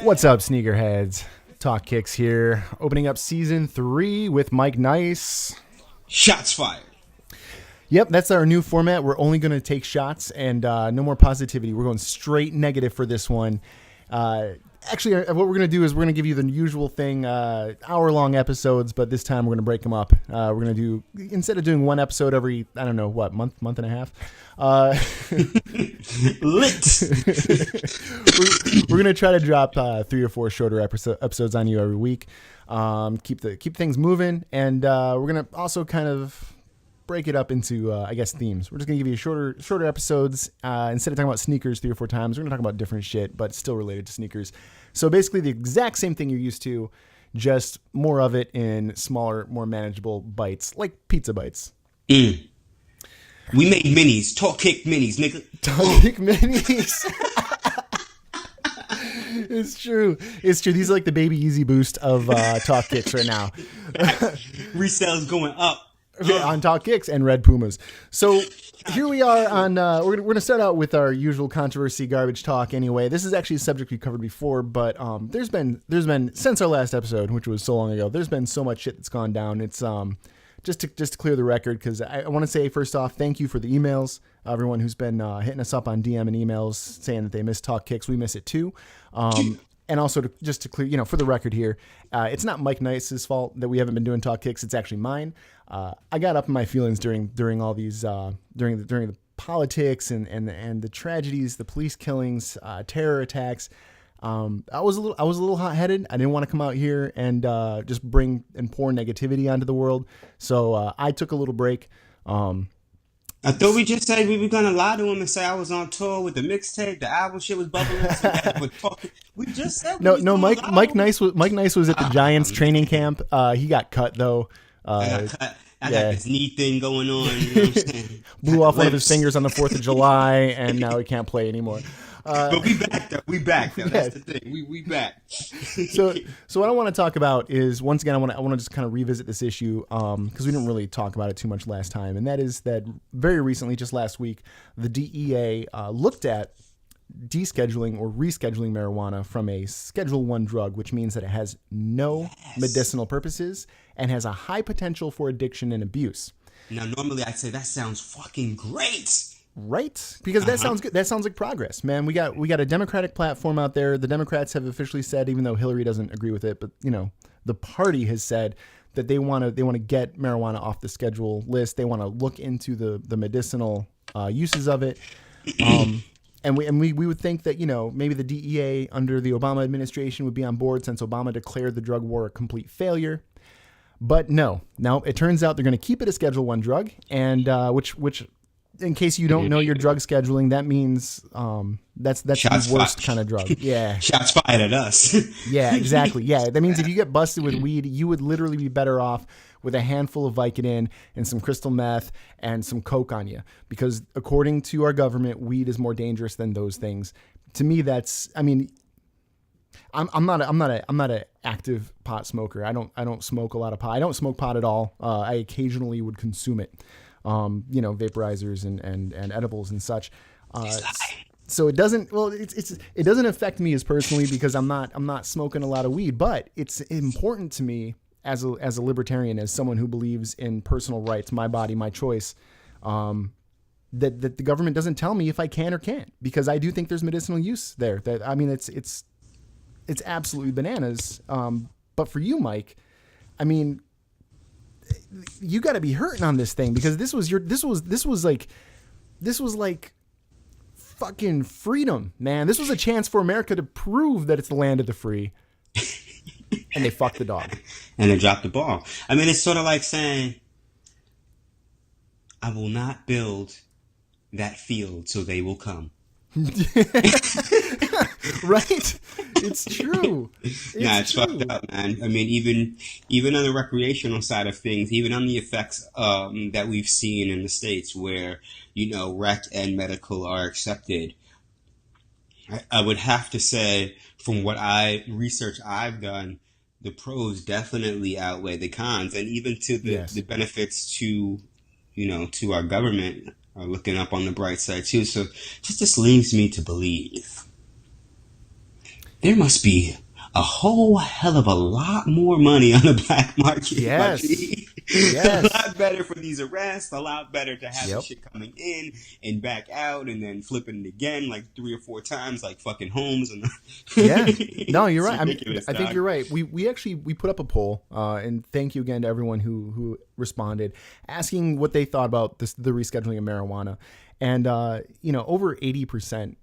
What's up, sneakerheads? Talk Kicks here, opening up season 3 with Mike Nice. Shots fired. Yep, that's our new format. We're only going to take shots and no more positivity. We're going straight negative for this one. Actually, what we're going to do is we're going to give you the usual thing, hour-long episodes, but this time we're going to break them up. We're going to do, instead of doing one episode every, I don't know, what, month and a half? Lit. We're going to try to drop 3 or 4 shorter episodes on you every week. Keep things moving, and we're going to also kind of break it up into, I guess, themes. We're just going to give you shorter episodes. Instead of talking about sneakers 3 or 4 times, we're going to talk about different shit, but still related to sneakers. So basically the exact same thing you're used to, just more of it in smaller, more manageable bites, like pizza bites. We made minis. Talk Kick minis, nigga. Talk Kick minis. It's true. These are like the baby Yeezy boost of Talk Kicks right now. Resales going up. On Talk Kicks and Red Pumas. So here we are on, we're going to start out with our usual controversy garbage talk anyway. This is actually a subject we covered before, but there's been, since our last episode, which was so long ago, there's been so much shit that's gone down. It's just to clear the record, because I want to say, first off, thank you for the emails. Everyone who's been hitting us up on DM and emails saying that they miss Talk Kicks. We miss it too. And also, just to clear, for the record here, it's not Mike Nice's fault that we haven't been doing Talk Kicks. It's actually mine. I got up in my feelings during all these during the politics and the tragedies, the police killings, terror attacks. I was a little hot-headed. I didn't want to come out here and just bring and pour negativity onto the world. So I took a little break. I thought we just said we were gonna lie to him and say I was on tour with the mixtape, the album shit was bubbling. So we just said no. Mike Nice was at the Giants training camp. He got cut though. I got cut. I got this knee thing going on. You know what I'm saying? Blew off one of his fingers on the 4th of July, and now he can't play anymore. But we back though. We back though. That's the thing. We back. So what I want to talk about is, once again, I want to just kind of revisit this issue because we didn't really talk about it too much last time, and that is that very recently, just last week, the DEA looked at descheduling or rescheduling marijuana from a Schedule 1 drug, which means that it has no medicinal purposes and has a high potential for addiction and abuse. Now, normally I'd say that sounds fucking great. Right? Because that sounds good. That sounds like progress, man. We got a Democratic platform out there. The Democrats have officially said, even though Hillary doesn't agree with it, but the party has said that they want to get marijuana off the schedule list. They want to look into the medicinal uses of it. And we would think that, maybe the DEA under the Obama administration would be on board, since Obama declared the drug war a complete failure. But no, it turns out they're going to keep it a Schedule 1 drug, and which in case you don't know your drug scheduling, that means that's the worst kind of drug. Yeah. Shots fired at us. Yeah, exactly. Yeah, that means if you get busted with weed, you would literally be better off with a handful of Vicodin and some crystal meth and some coke on you, because according to our government, weed is more dangerous than those things. To me, I'm not an active pot smoker. I don't smoke a lot of pot. I don't smoke pot at all. I occasionally would consume it. Vaporizers and edibles and such. So it doesn't affect me as personally, because I'm not smoking a lot of weed, but it's important to me as a libertarian, as someone who believes in personal rights, my body, my choice, that the government doesn't tell me if I can or can't, because I do think there's medicinal use there. It's absolutely bananas. But for you, Mike, you got to be hurting on this thing, because this was like fucking freedom, man. This was a chance for America to prove that it's the land of the free, and they fucked the dog. And they dropped the ball. It's sort of like saying, I will not build that field, so they will come. Right? It's true. It's fucked up, man. Even on the recreational side of things, even on the effects that we've seen in the States, where rec and medical are accepted, I would have to say, from what research I've done, the pros definitely outweigh the cons, and even to the benefits to, to our government are looking up on the bright side too. So just leads me to believe there must be a whole hell of a lot more money on the black market. Yes. A lot better for these arrests, a lot better to have this shit coming in and back out and then flipping it again like 3 or 4 times like fucking Holmes. And No, you're right. I think you're right. We actually put up a poll, and thank you again to everyone who responded, asking what they thought about the rescheduling of marijuana. And, over 80%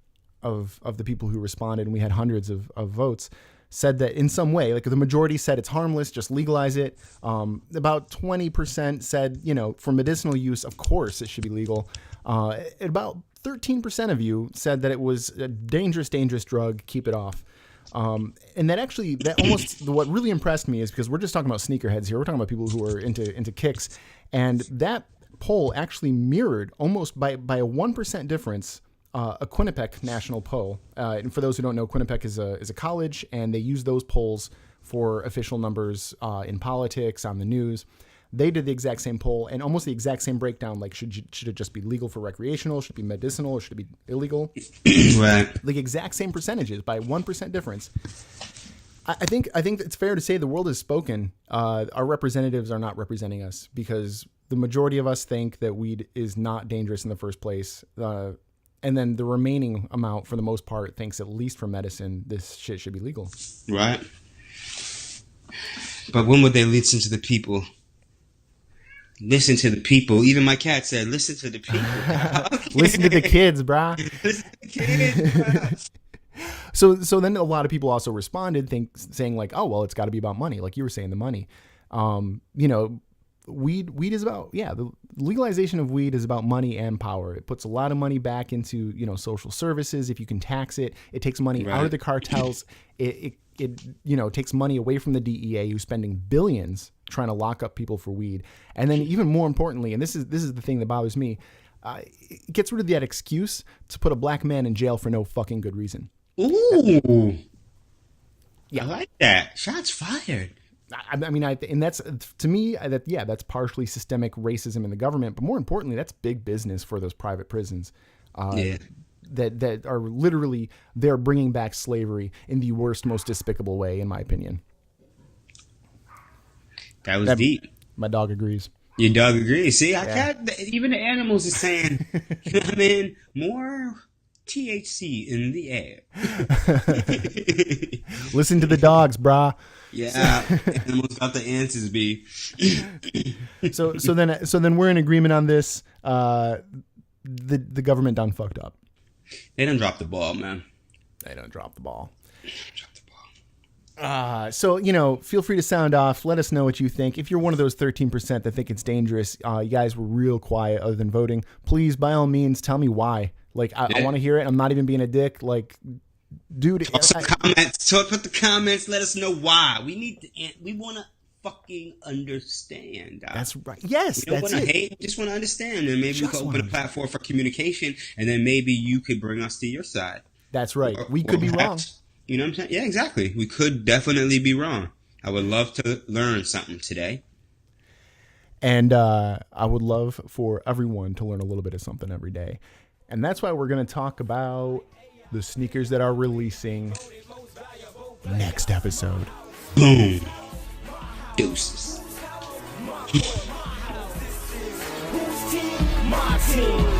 of the people who responded, and we had hundreds of votes, said that in some way, like the majority said it's harmless, just legalize it. About 20% said, for medicinal use, of course it should be legal. About 13% of you said that it was a dangerous drug, keep it off. And what really impressed me is because we're just talking about sneakerheads here. We're talking about people who are into kicks. And that poll actually mirrored almost by a 1% difference a Quinnipiac national poll. And for those who don't know, Quinnipiac is a college, and they use those polls for official numbers in politics, on the news. They did the exact same poll and almost the exact same breakdown. Like, should it just be legal for recreational? Should it be medicinal? Or should it be illegal? Right. The exact same percentages by 1% difference. I think it's fair to say the world has spoken. Our representatives are not representing us because the majority of us think that weed is not dangerous in the first place. And then the remaining amount, for the most part, thinks at least for medicine, this shit should be legal. Right. But when would they listen to the people? Listen to the people. Even my cat said, listen to the people. Listen to the kids, brah. Listen to the kids, brah. So then a lot of people also responded saying like, oh, well, it's got to be about money. Like you were saying, the money. Weed is about, the legalization of weed is about money and power. It puts a lot of money back into, social services. If you can tax it, it takes money out of the cartels. It takes money away from the DEA, who's spending billions trying to lock up people for weed. And then even more importantly, and this is the thing that bothers me, it gets rid of that excuse to put a black man in jail for no fucking good reason. Ooh. Yeah. I like that. Shots fired. And that's, to me, that's partially systemic racism in the government, but more importantly, that's big business for those private prisons. That are literally, they're bringing back slavery in the worst, most despicable way, in my opinion. That was deep. My dog agrees. Your dog agrees. See, even the animals are saying, more THC in the air. Listen to the dogs, brah. Yeah, animals got the answers, B. So then we're in agreement on this. The government done fucked up. They done dropped the ball, man. They don't drop the ball. So, feel free to sound off. Let us know what you think. If you're one of those 13% that think it's dangerous, you guys were real quiet other than voting. Please, by all means, tell me why. Like, I want to hear it. I'm not even being a dick. Like, dude. Talk with the comments. Let us know why. We want to fucking understand. That's right. Yes, we don't want to hate. We just want to understand. And maybe we can open a platform for communication. And then maybe you could bring us to your side. That's right. We could be wrong. You know what I'm saying? Yeah, exactly. We could definitely be wrong. I would love to learn something today. And I would love for everyone to learn a little bit of something every day. And that's why we're going to talk about the sneakers that are releasing next episode. Boom. Deuces. My team.